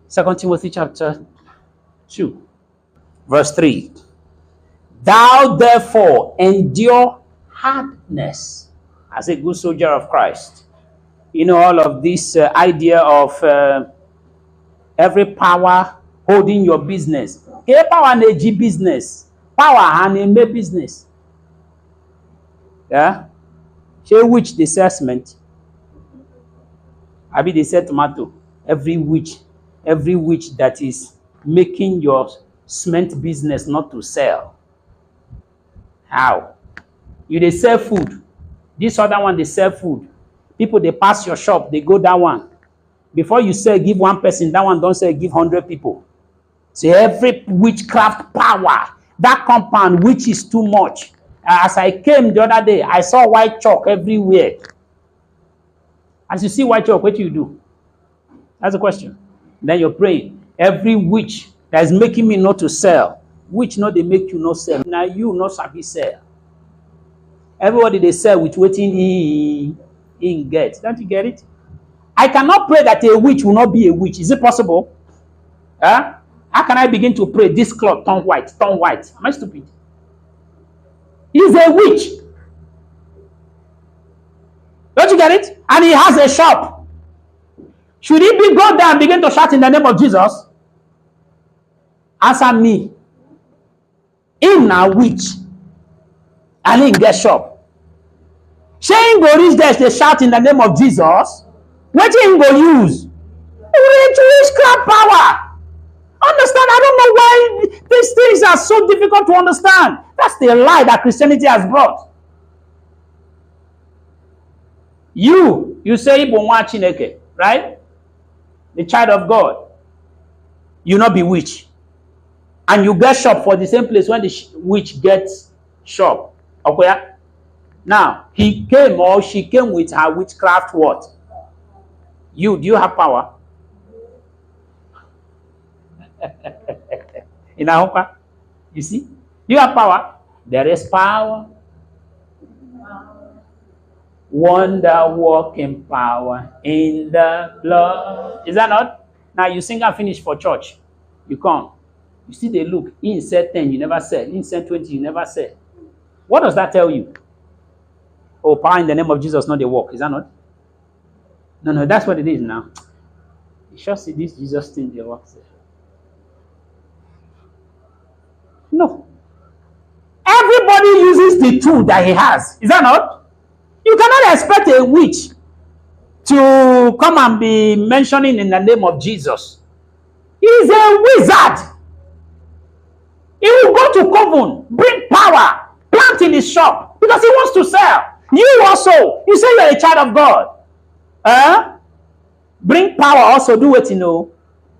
2 Timothy chapter 2, verse 3. Thou therefore endure hardness as a good soldier of Christ. You know, all of this idea of every power holding your business. A power and a business. Power and a business. Yeah? Say which the assessment. I mean, they said tomato. Every witch that is making your cement business not to sell. How? You they sell food. This other one they sell food. People they pass your shop, they go that one. Before you sell, give one person, that one don't sell, give 100 people. So every witchcraft power, that compound which is too much. As I came the other day, I saw white chalk everywhere. As you see white chalk, what do you do? That's the question. Then you're praying. Every witch that is making me not to sell, which not they make you not sell. Now you not sabi sell. Everybody they sell with waiting he get. Don't you get it? I cannot pray that a witch will not be a witch. Is it possible? Huh? How can I begin to pray this cloth turn white, turn white? Am I stupid? He's a witch. Don't you get it? And he has a shop. Should he be go there and begin to shout in the name of Jesus? Answer me. In a witch. And he get shop. Shane go reach there, they shout in the name of Jesus. What him go use? Witchcraft power. Understand? I don't know why these things are so difficult to understand. That's the lie that Christianity has brought. You say Ibonwa Chineke, right? The child of God. You not be witch. And you get shop for the same place when the witch gets shop. Okay? Now, he came or she came with her witchcraft what? Do you have power? In Ahoka, you see? You have power. There is power. Wonder working power in the blood. Is that not? Now you sing and finish for church. You come. You see they look. He said 10, you never said. He said 20, you never said. What does that tell you? Oh, power in the name of Jesus, not the work. Is that not? No, that's what it is now. You should see this Jesus thing they work there. No. Everybody uses the tool that he has. Is that not? You cannot expect a witch to come and be mentioning in the name of Jesus. He's a wizard. He will go to coven, bring power, plant in his shop because he wants to sell. You also, you say you're a child of God. Bring power also, do what you know.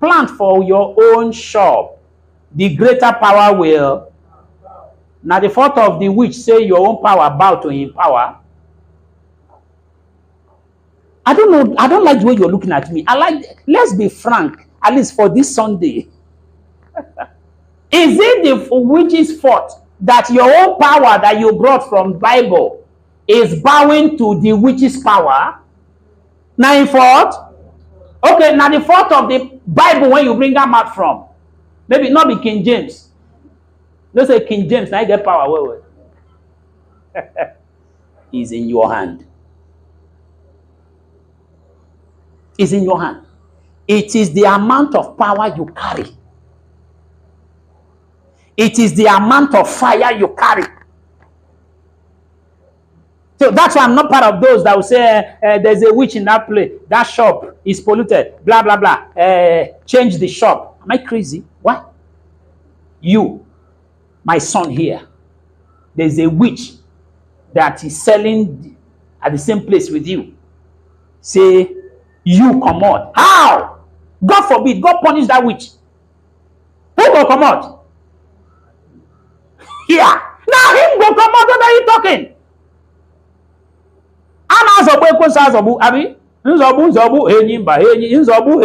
Plant for your own shop. The greater power will. Now the fault of the witch say your own power bow to him power. I don't know. I don't like the way you're looking at me. Let's be frank, at least for this Sunday. Is it the witch's fault that your own power that you brought from Bible is bowing to the witch's power? Now in fault? Okay, now the fault of the Bible when you bring them out from. Maybe not be King James. Don't say King James, now you get power. It's in your hand. It's in your hand. It is the amount of power you carry. It is the amount of fire you carry. So that's why I'm not part of those that will say there's a witch in that place. That shop is polluted. Blah, blah, blah. Change the shop. Am I crazy? What? You, my son here, there's a witch that is selling at the same place with you. Say, you come out. How? God forbid. God punish that witch. Who will come out? Yeah. Now him go come out. What are you talking? Abi nzobu enyimba nzobu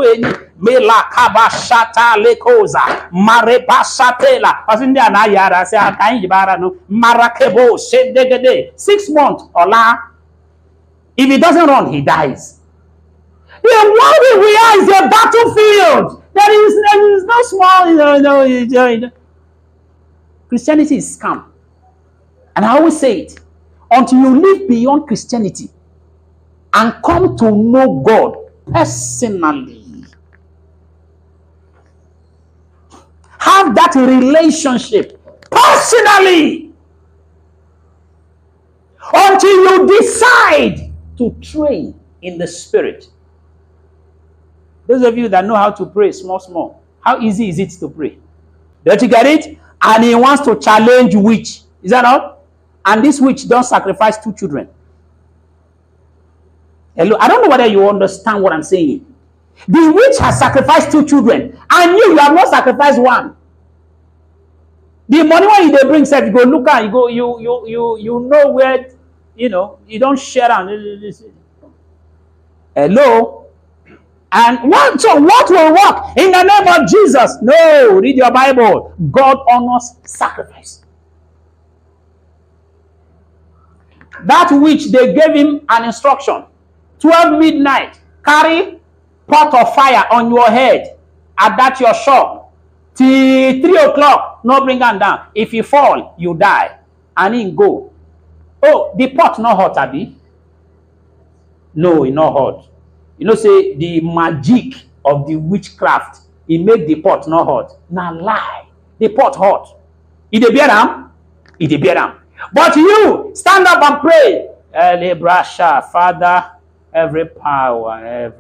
enyi mela kaba shata lekoza marepa shatela pasindi anayara se akayin bara no marakebo shedegede 6 months ola. If he doesn't run, he dies. The world we are is a battle There is no small, Christianity is scam. And I always say it, until you live beyond Christianity and come to know God personally, have that relationship personally, until you decide to train in the spirit. Those of you that know how to pray small, how easy is it to pray? Don't you get it? And he wants to challenge witch. Is that not? And this witch don't sacrifice 2 children. Hello, I don't know whether you understand what I'm saying. The witch has sacrificed 2 children, and you have not sacrificed 1. The money when they bring, said you go look at, you go, you know where, you don't share on. Hello. And what will work in the name of Jesus? No, read your Bible. God honors sacrifice. That which they gave him an instruction. 12 midnight, carry pot of fire on your head at that your shop. Till 3 o'clock, no bring them down. If you fall, you die. And in go. Oh, the pot not hot, Abi? No, it's not hot. Say the magic of the witchcraft, it make the pot not hot. Now lie. The pot hot. It dey bear am? It dey bear am. But you stand up and pray. Father, every power.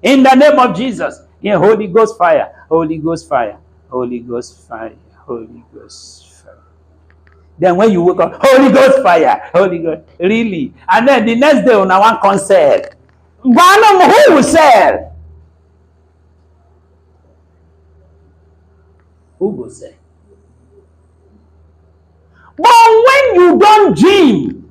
In the name of Jesus. In Holy Ghost fire. Holy Ghost fire. Holy Ghost fire. Holy Ghost fire. Then when you wake up, Holy Ghost fire, Holy Ghost, really. And then the next day, on one concert, who will sell? Who will sell? But when you don't gym,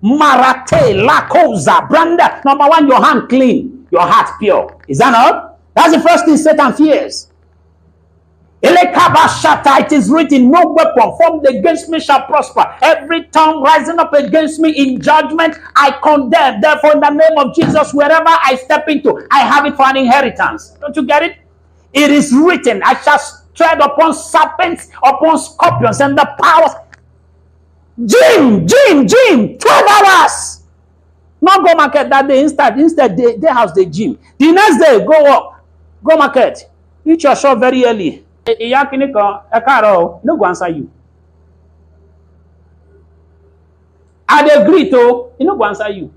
marate, lakoza, branda, number 1, your hand clean, your heart pure. Is that not? That's the first thing Satan fears. It is written, no weapon formed against me shall prosper. Every tongue rising up against me in judgment, I condemn. Therefore, in the name of Jesus, wherever I step into, I have it for an inheritance. Don't you get it? It is written, I shall tread upon serpents, upon scorpions, and the powers. Gym, 12 hours. Not go market that day. Instead, they house the gym. The next day, go work, go market. Eat your shop very early. No go answer you. I dey greet oh, he no go answer you.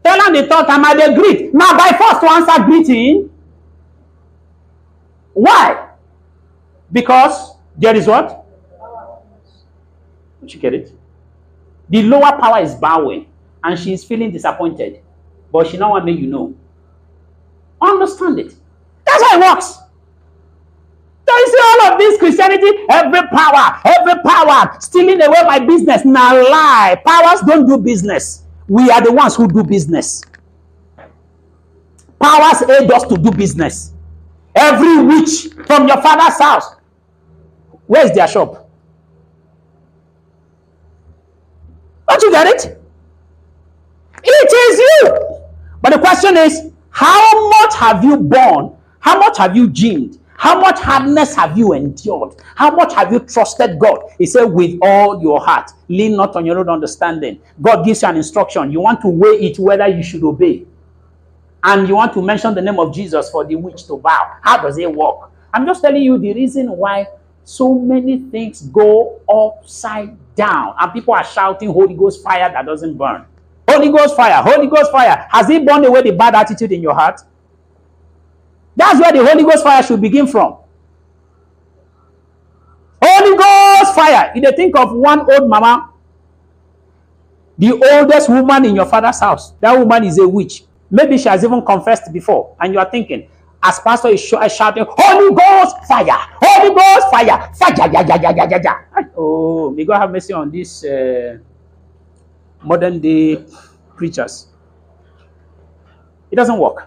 Tell him the third time I dey greet. Now by force to answer greeting. Why? Because there is what? Don't you get it? The lower power is bowing and she is feeling disappointed. But she now want to make you know. Understand it. That's how it works. So you see all of this Christianity, every power, stealing away my business. Now lie. Powers don't do business. We are the ones who do business. Powers aid us to do business. Every witch from your father's house, where is their shop? Don't you get it? It is you. But the question is, how much have you borne? How much have you gymed? How much hardness have you endured? How much have you trusted God? He said, with all your heart, lean not on your own understanding. God gives you an instruction. You want to weigh it whether you should obey. And you want to mention the name of Jesus for the witch to bow. How does it work? I'm just telling you the reason why so many things go upside down. And people are shouting, Holy Ghost fire that doesn't burn. Holy Ghost fire, Holy Ghost fire. Has it burned away the bad attitude in your heart? That's where the Holy Ghost fire should begin from. Holy Ghost fire. You think of one old mama, the oldest woman in your father's house. That woman is a witch. Maybe she has even confessed before. And you are thinking, as pastor is shouting, Holy Ghost fire, Holy Ghost fire, fire. Oh, may God have mercy on these modern day preachers. It doesn't work.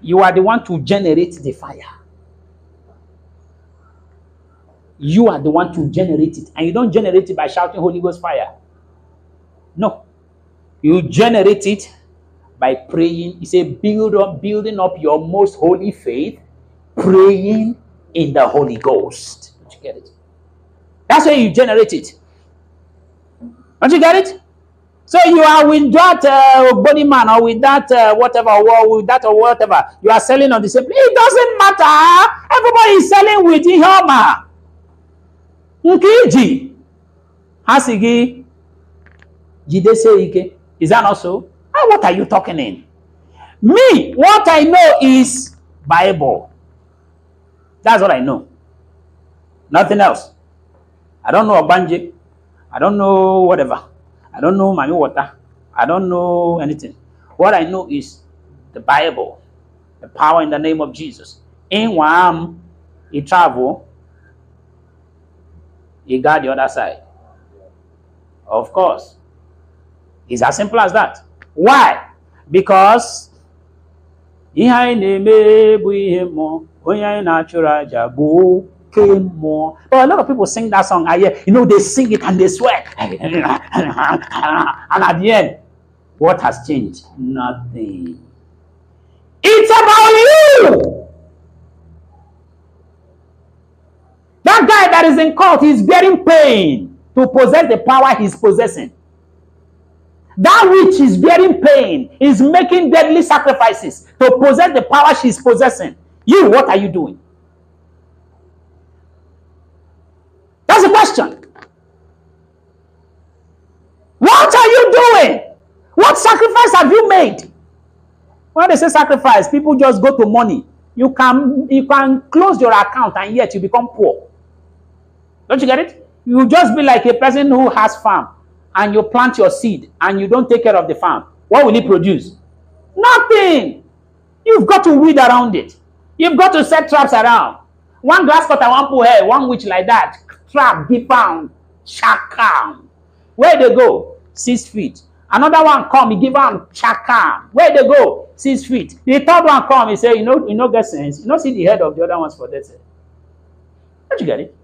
You are the one to generate the fire. You are the one to generate it. And you don't generate it by shouting Holy Ghost fire. No. You generate it By praying. He said, building up your most holy faith, praying in the Holy Ghost. Don't you get it? That's where you generate it. Don't you get it? So you are with that body man, or with that whatever, or with that or whatever. You are selling on the same. It doesn't matter. Everybody is selling with Ihoma. Nkiji. Hasigi. Jide. Is that not so? What are you talking in? Me, what I know is Bible. That's what I know. Nothing else. I don't know Obanje. I don't know whatever. I don't know Mami Water. I don't know anything. What I know is the Bible. The power in the name of Jesus. In one, he travel. He got the other side. Of course. It's as simple as that. Why? Because but a lot of people sing that song. They sing it and they sweat. And at the end, what has changed? Nothing. It's about you. That guy that is in court is bearing pain to possess the power he's possessing. That which is bearing pain is making deadly sacrifices to possess the power she's possessing. You, what are you doing? That's the question. What are you doing? What sacrifice have you made? When they say sacrifice, people just go to money. You can close your account and yet you become poor. Don't you get it? You just be like a person who has farm and you plant your seed and you don't take care of the farm. What will it produce? Nothing. You've got to weed around it. You've got to set traps around. One grass cutter, one pull hair, one witch like that. Trap, be found, chakam. Where they go? 6 feet. Another one come, he give them chakam. Where they go? 6 feet. The third one come, he say, you know, get sense. You know, see the head of the other ones for that. Don't you get it?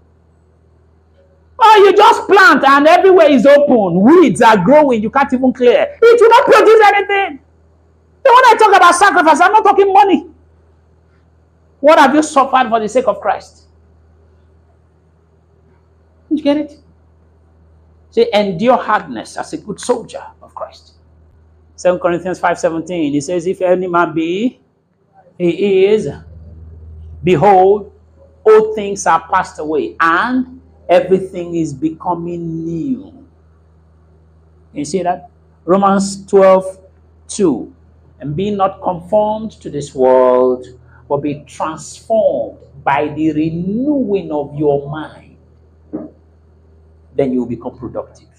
Oh, you just plant and everywhere is open. Weeds are growing. You can't even clear. It will not produce anything. Then when I talk about sacrifice, I'm not talking money. What have you suffered for the sake of Christ? Did you get it? Say, endure hardness as a good soldier of Christ. 2 Corinthians 5:17. He says, if any man be, he is. Behold, all things are passed away, and everything is becoming new. You see that? Romans 12:2. And be not conformed to this world, but be transformed by the renewing of your mind. Then you will become productive.